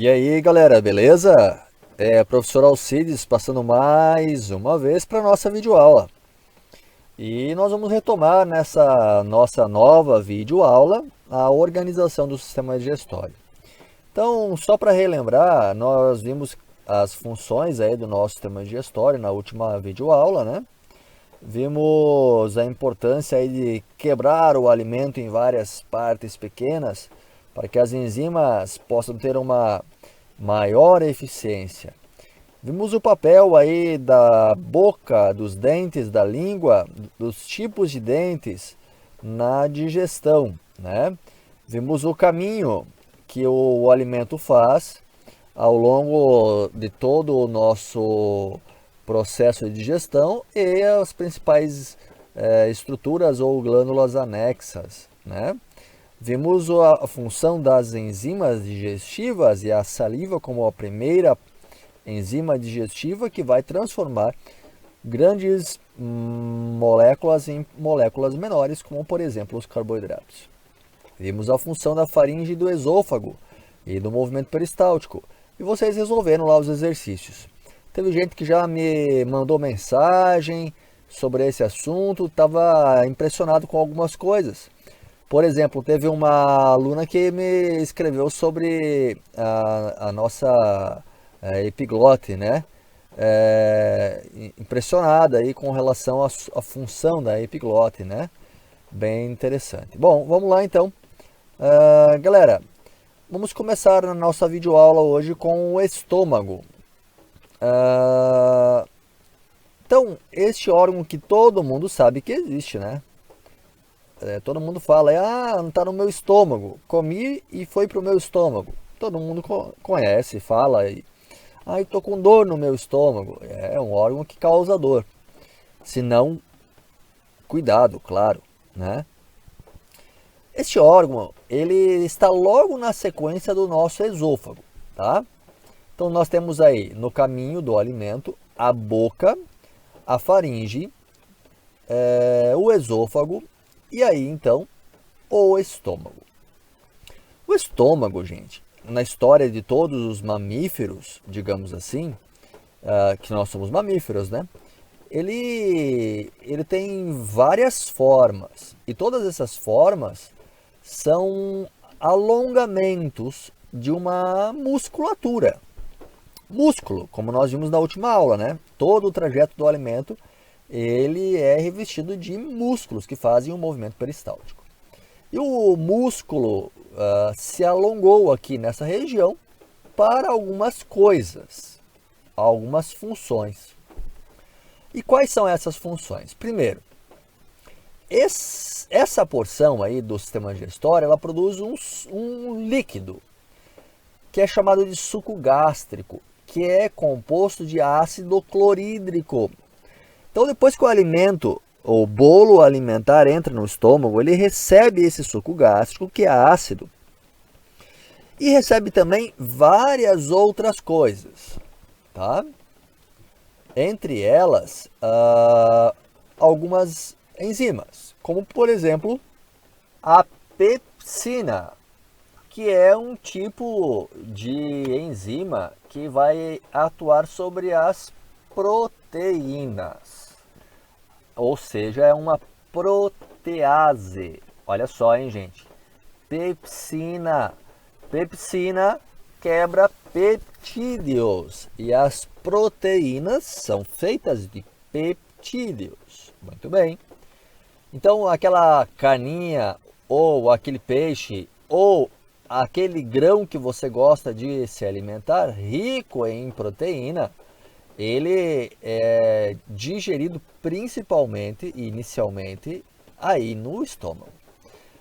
E aí, galera, beleza? Professor Alcides passando mais uma vez para nossa videoaula. E nós vamos retomar nessa nossa nova videoaula a organização do sistema digestório. Então, só para relembrar, nós vimos as funções aí do nosso sistema digestório na última videoaula, né? Vimos a importância aí de quebrar o alimento em várias partes pequenas para que as enzimas possam ter uma maior eficiência. Vimos o papel aí da boca, dos dentes, da língua, dos tipos de dentes na digestão, né? Vimos o caminho que o alimento faz ao longo de todo o nosso processo de digestão e as principais estruturas ou glândulas anexas, né? Vimos a função das enzimas digestivas e a saliva como a primeira enzima digestiva que vai transformar grandes moléculas em moléculas menores, como por exemplo os carboidratos. Vimos a função da faringe e do esôfago e do movimento peristáltico. E vocês resolveram lá os exercícios. Teve gente que já me mandou mensagem sobre esse assunto, estava impressionado com algumas coisas. Por exemplo, teve uma aluna que me escreveu sobre a nossa epiglote, né? Impressionada aí com relação à função da epiglote, né? Bem interessante. Bom, vamos lá então. Galera, vamos começar a nossa videoaula hoje com o estômago. Então, este órgão que todo mundo sabe que existe, né? Todo mundo fala, não está no meu estômago, comi e foi para o meu estômago. Todo mundo conhece, fala, eu estou com dor no meu estômago. É um órgão que causa dor. Se não, cuidado, claro, né? Este órgão, ele está logo na sequência do nosso esôfago, tá? Então nós temos aí no caminho do alimento a boca, a faringe, o esôfago e aí então o estômago. O estômago, gente, na história de todos os mamíferos, digamos assim, que nós somos mamíferos, né? Ele tem várias formas e todas essas formas são alongamentos de uma musculatura. Músculo, como nós vimos na última aula, né? Todo o trajeto do alimento ele é revestido de músculos que fazem o movimento peristáltico. E o músculo se alongou aqui nessa região para algumas coisas, algumas funções. E quais são essas funções? Primeiro, essa porção aí do sistema digestório, ela produz um líquido que é chamado de suco gástrico, que é composto de ácido clorídrico. Então, depois que o alimento, o bolo alimentar entra no estômago, ele recebe esse suco gástrico, que é ácido, e recebe também várias outras coisas, tá? Entre elas, algumas enzimas, como por exemplo a pepsina, que é um tipo de enzima que vai atuar sobre as proteínas. Ou seja, é uma protease. Olha só, hein, gente? Pepsina. Pepsina quebra peptídeos. E as proteínas são feitas de peptídeos. Muito bem. Então, aquela carninha, ou aquele peixe, ou aquele grão que você gosta de se alimentar, rico em proteína, ele é digerido principalmente e inicialmente aí no estômago.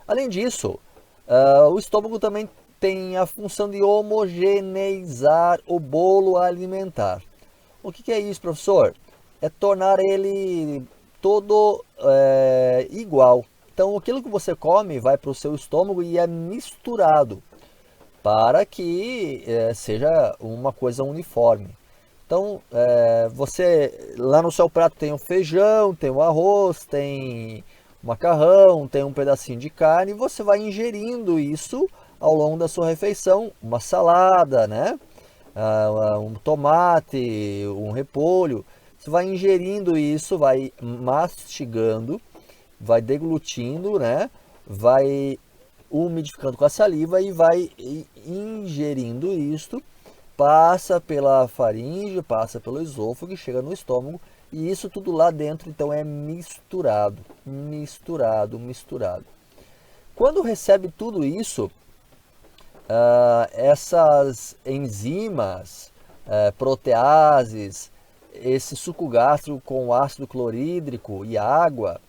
Além disso, o estômago também tem a função de homogeneizar o bolo alimentar. O que é isso, professor? É tornar ele todo igual. Então, aquilo que você come vai para o seu estômago e é misturado para que seja uma coisa uniforme. Então, você lá no seu prato tem o feijão, tem o arroz, tem o macarrão, tem um pedacinho de carne, e você vai ingerindo isso ao longo da sua refeição, uma salada, né? Um tomate, um repolho. Você vai ingerindo isso, vai mastigando, vai deglutindo, né? Vai umidificando com a saliva e vai ingerindo isto, passa pela faringe, passa pelo esôfago e chega no estômago. E isso tudo lá dentro, então, é misturado, misturado, misturado. Quando recebe tudo isso, essas enzimas, proteases, esse suco gástrico com ácido clorídrico e água,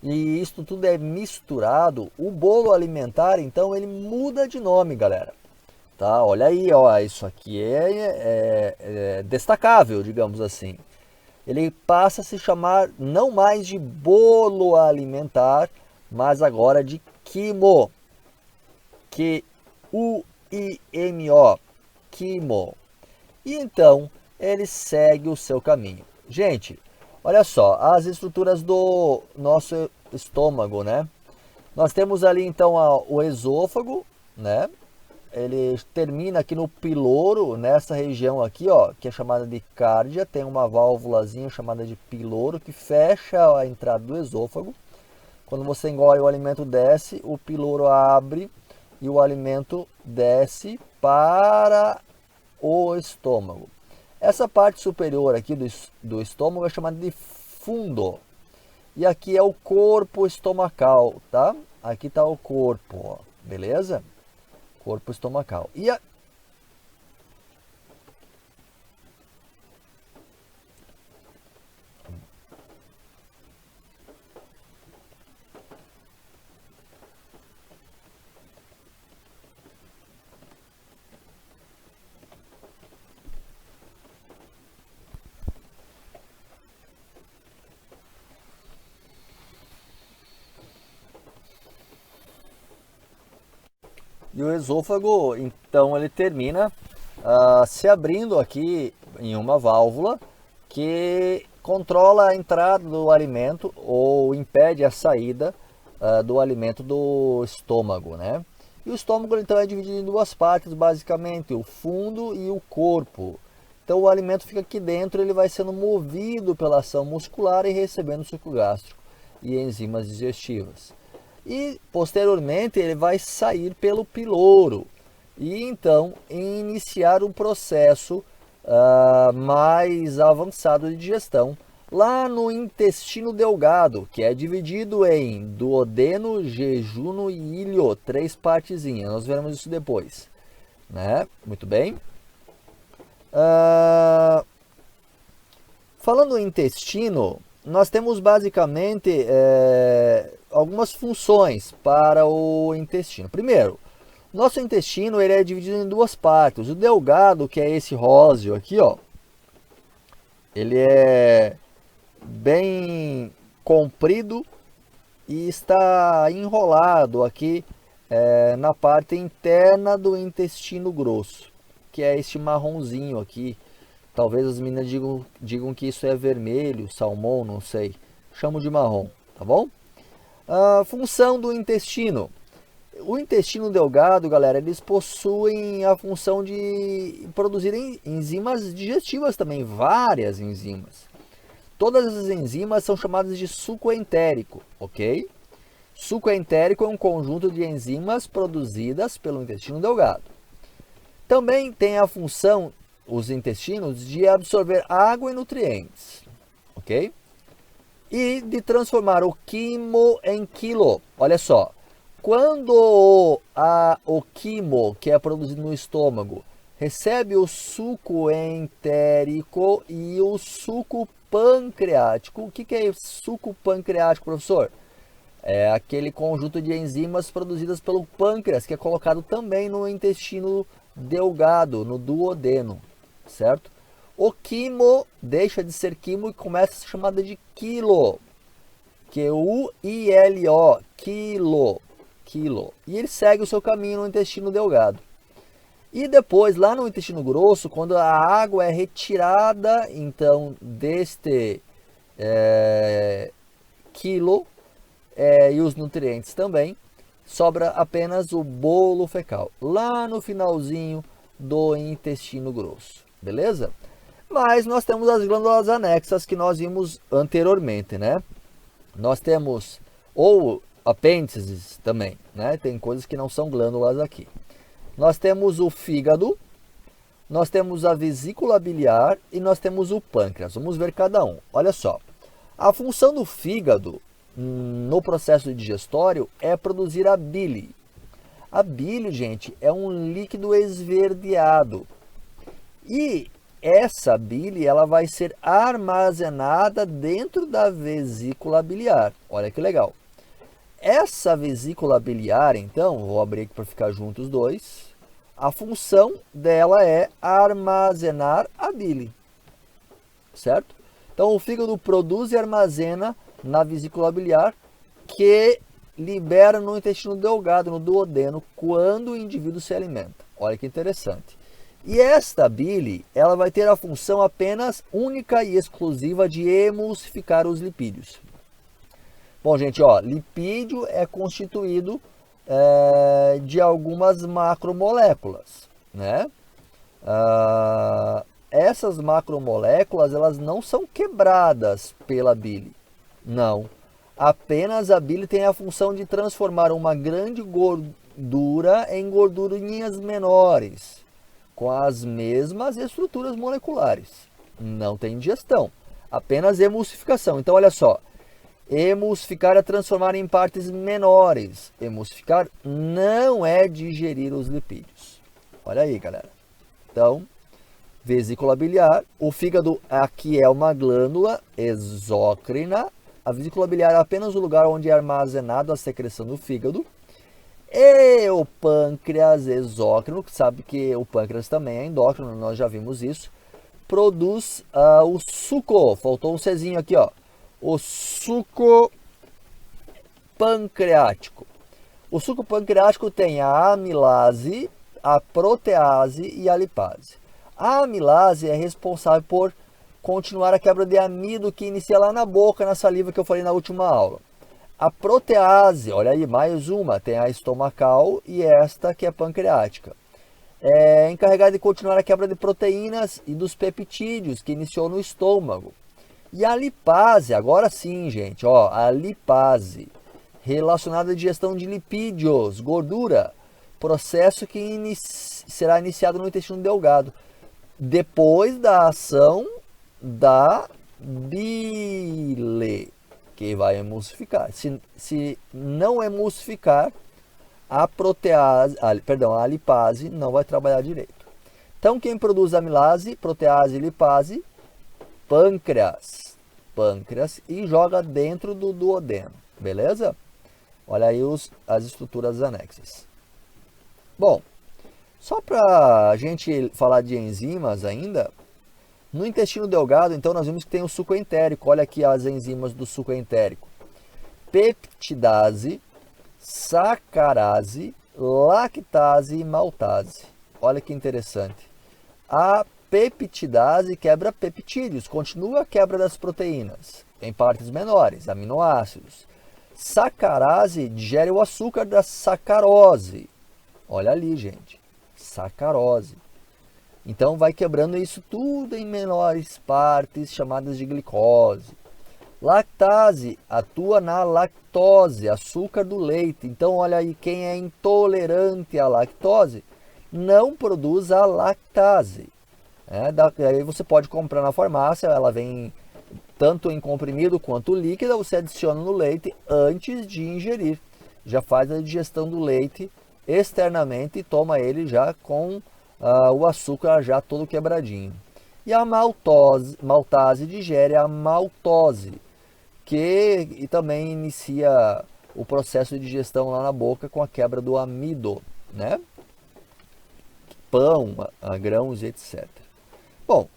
e isso tudo é misturado, o bolo alimentar, então, ele muda de nome, galera. Tá? Olha aí, ó, isso aqui é destacável, digamos assim. Ele passa a se chamar não mais de bolo alimentar, mas agora de quimo. Q-U-I-M-O. Quimo. E então ele segue o seu caminho. Gente, olha só, as estruturas do nosso estômago, né? Nós temos ali então o esôfago, né? Ele termina aqui no piloro, nessa região aqui, ó, que é chamada de cárdia, tem uma válvulazinha chamada de piloro que fecha a entrada do esôfago. Quando você engole, o alimento desce, o piloro abre e o alimento desce para o estômago. Essa parte superior aqui do estômago é chamada de fundo. E aqui é o corpo estomacal, tá? Aqui está o corpo, ó, beleza? Corpo estomacal. E o esôfago, então, ele termina se abrindo aqui em uma válvula que controla a entrada do alimento ou impede a saída do alimento do estômago, né? E o estômago, então, é dividido em duas partes, basicamente, o fundo e o corpo. Então, o alimento fica aqui dentro, ele vai sendo movido pela ação muscular e recebendo suco gástrico e enzimas digestivas. E posteriormente ele vai sair pelo piloro e então iniciar um processo mais avançado de digestão lá no intestino delgado, que é dividido em duodeno, jejuno e ilho, três partezinhas. Nós veremos isso depois, né? Muito bem. Falando em intestino, nós temos basicamente algumas funções para o intestino. Primeiro, nosso intestino ele é dividido em duas partes. O delgado, que é esse róseo aqui, ó, ele é bem comprido e está enrolado aqui na parte interna do intestino grosso, que é este marronzinho aqui. Talvez as meninas digam que isso é vermelho, salmão, não sei. Chamo de marrom, tá bom? A função do intestino. O intestino delgado, galera, eles possuem a função de produzir enzimas digestivas também, várias enzimas. Todas as enzimas são chamadas de suco entérico, ok? Suco entérico é um conjunto de enzimas produzidas pelo intestino delgado. Também tem a função, os intestinos, de absorver água e nutrientes, ok? E de transformar o quimo em quilo. Olha só, quando o quimo, que é produzido no estômago, recebe o suco entérico e o suco pancreático. O que é suco pancreático, professor? É aquele conjunto de enzimas produzidas pelo pâncreas, que é colocado também no intestino delgado, no duodeno, certo? O quimo deixa de ser quimo e começa a ser chamada de quilo. Q-U-I-L-O, quilo, quilo. E ele segue o seu caminho no intestino delgado. E depois, lá no intestino grosso, quando a água é retirada, então, deste quilo, e os nutrientes também, sobra apenas o bolo fecal, lá no finalzinho do intestino grosso, beleza? Mas nós temos as glândulas anexas que nós vimos anteriormente, né? Nós temos, ou apêndices também, né? Tem coisas que não são glândulas aqui. Nós temos o fígado, nós temos a vesícula biliar e nós temos o pâncreas. Vamos ver cada um. Olha só, a função do fígado no processo digestório é produzir a bile. A bile, gente, é um líquido esverdeado. E essa bile ela vai ser armazenada dentro da vesícula biliar. Olha que legal. Essa vesícula biliar, então, vou abrir aqui para ficar juntos os dois. A função dela é armazenar a bile, certo? Então, o fígado produz e armazena na vesícula biliar, que libera no intestino delgado, no duodeno, quando o indivíduo se alimenta. Olha que interessante. E esta bile, ela vai ter a função apenas única e exclusiva de emulsificar os lipídios. Bom, gente, ó, lipídio é constituído de algumas macromoléculas, né? Essas macromoléculas, elas não são quebradas pela bile, não. Apenas a bile tem a função de transformar uma grande gordura em gordurinhas menores, com as mesmas estruturas moleculares. Não tem digestão, apenas emulsificação. Então, olha só. Emulsificar é transformar em partes menores. Emulsificar não é digerir os lipídios. Olha aí, galera. Então, vesícula biliar. O fígado aqui é uma glândula exócrina. A vesícula biliar é apenas o lugar onde é armazenado a secreção do fígado. E o pâncreas exócrino, que sabe que o pâncreas também é endócrino, nós já vimos isso, produz o suco. Faltou um Czinho aqui, ó. O suco pancreático. O suco pancreático tem a amilase, a protease e a lipase. A amilase é responsável por continuar a quebra de amido que inicia lá na boca, na saliva que eu falei na última aula. A protease, olha aí, mais uma, tem a estomacal e esta que é pancreática. É encarregada de continuar a quebra de proteínas e dos peptídeos que iniciou no estômago. E a lipase, agora sim, gente, ó, a lipase, relacionada à digestão de lipídios, gordura, processo que será iniciado no intestino delgado, depois da ação da bile, que vai emulsificar. Se não emulsificar, a lipase não vai trabalhar direito. Então, quem produz amilase, protease e lipase? Pâncreas e joga dentro do duodeno, beleza? Olha aí as estruturas anexas. Bom, só para a gente falar de enzimas ainda, no intestino delgado, então, nós vimos que tem o suco entérico. Olha aqui as enzimas do suco entérico. Peptidase, sacarase, lactase e maltase. Olha que interessante. A peptidase quebra peptídeos, continua a quebra das proteínas, em partes menores, aminoácidos. Sacarase digere o açúcar da sacarose. Olha ali, gente, sacarose. Então vai quebrando isso tudo em menores partes, chamadas de glicose. Lactase atua na lactose, açúcar do leite. Então olha aí, quem é intolerante à lactose não produz a lactase. Aí você pode comprar na farmácia, ela vem tanto em comprimido quanto líquida, você adiciona no leite antes de ingerir. Já faz a digestão do leite externamente e toma ele já com o açúcar já todo quebradinho. E a maltase digere a maltose, que também inicia o processo de digestão lá na boca com a quebra do amido, né? Pão, grãos, etc. Bom,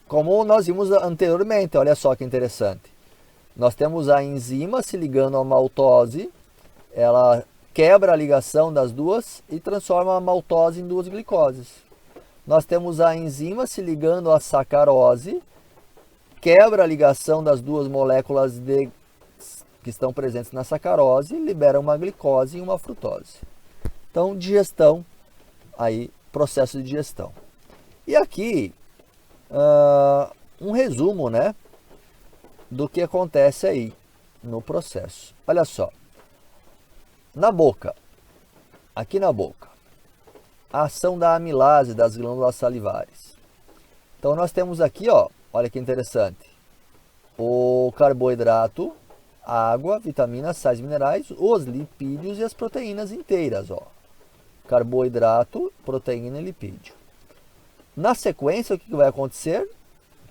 como nós vimos anteriormente, olha só que interessante. Nós temos a enzima se ligando à maltose, ela quebra a ligação das duas e transforma a maltose em duas glicoses. Nós temos a enzima se ligando à sacarose, quebra a ligação das duas moléculas de que estão presentes na sacarose liberam uma glicose e uma frutose. Então, digestão, aí, processo de digestão. E aqui, um resumo, né, do que acontece aí no processo. Olha só, na boca, aqui na boca, a ação da amilase das glândulas salivares. Então, nós temos aqui, ó, olha que interessante, o carboidrato, água, vitaminas, sais minerais, os lipídios e as proteínas inteiras, ó. Carboidrato, proteína e lipídio. Na sequência, o que vai acontecer?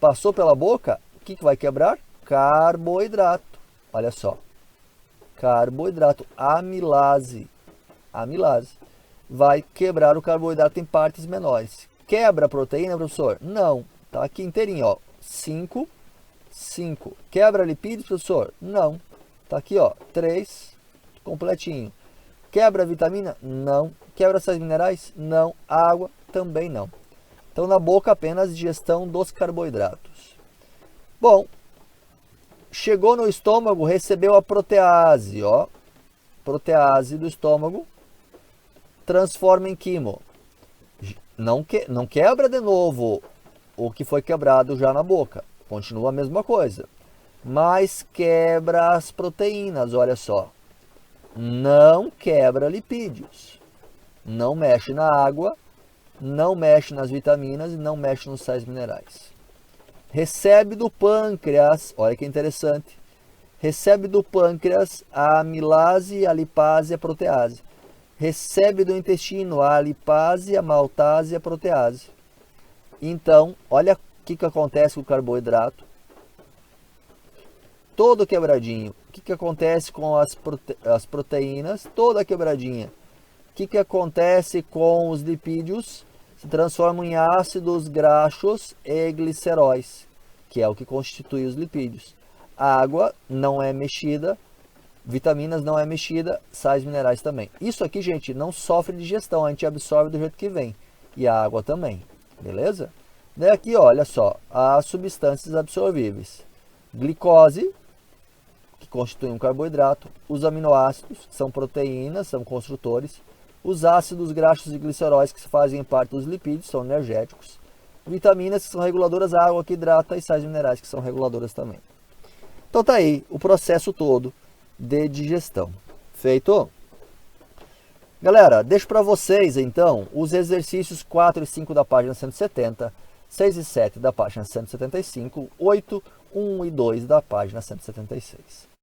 Passou pela boca, o que vai quebrar? Carboidrato. Olha só. Carboidrato, amilase. Amilase. Vai quebrar o carboidrato em partes menores. Quebra a proteína, professor? Não. Tá aqui inteirinho, ó. 5. Quebra lipídios, professor? Não. Tá aqui, ó. 3. Completinho. Quebra a vitamina? Não. Quebra sais minerais? Não. Água? Também não. Então, na boca, apenas digestão dos carboidratos. Bom, chegou no estômago, recebeu a protease, ó. Protease do estômago, transforma em quimo. Não quebra de novo o que foi quebrado já na boca. Continua a mesma coisa. Mas quebra as proteínas, olha só. Não quebra lipídios. Não mexe na água, não mexe nas vitaminas e não mexe nos sais minerais. Recebe do pâncreas, olha que interessante. Recebe do pâncreas a amilase, a lipase e a protease. Recebe do intestino a lipase, a maltase e a protease. Então, olha o que acontece com o carboidrato. Todo quebradinho. O que acontece com as proteínas? Toda quebradinha. O que acontece com os lipídios? Se transformam em ácidos graxos e gliceróis, que é o que constitui os lipídios. A água não é mexida, vitaminas não é mexida, sais minerais também. Isso aqui, gente, não sofre digestão, a gente absorve do jeito que vem. E a água também, beleza? Daí aqui, olha só, as substâncias absorvíveis. Glicose, que constitui um carboidrato, os aminoácidos, que são proteínas, são construtores, os ácidos graxos e gliceróis, que fazem parte dos lipídios, são energéticos, vitaminas, que são reguladoras, a água que hidrata, e sais minerais, que são reguladoras também. Então tá aí o processo todo de digestão. Feito? Galera, deixo para vocês então os exercícios 4 e 5 da página 170, 6 e 7 da página 175, 8, 1 e 2 da página 176.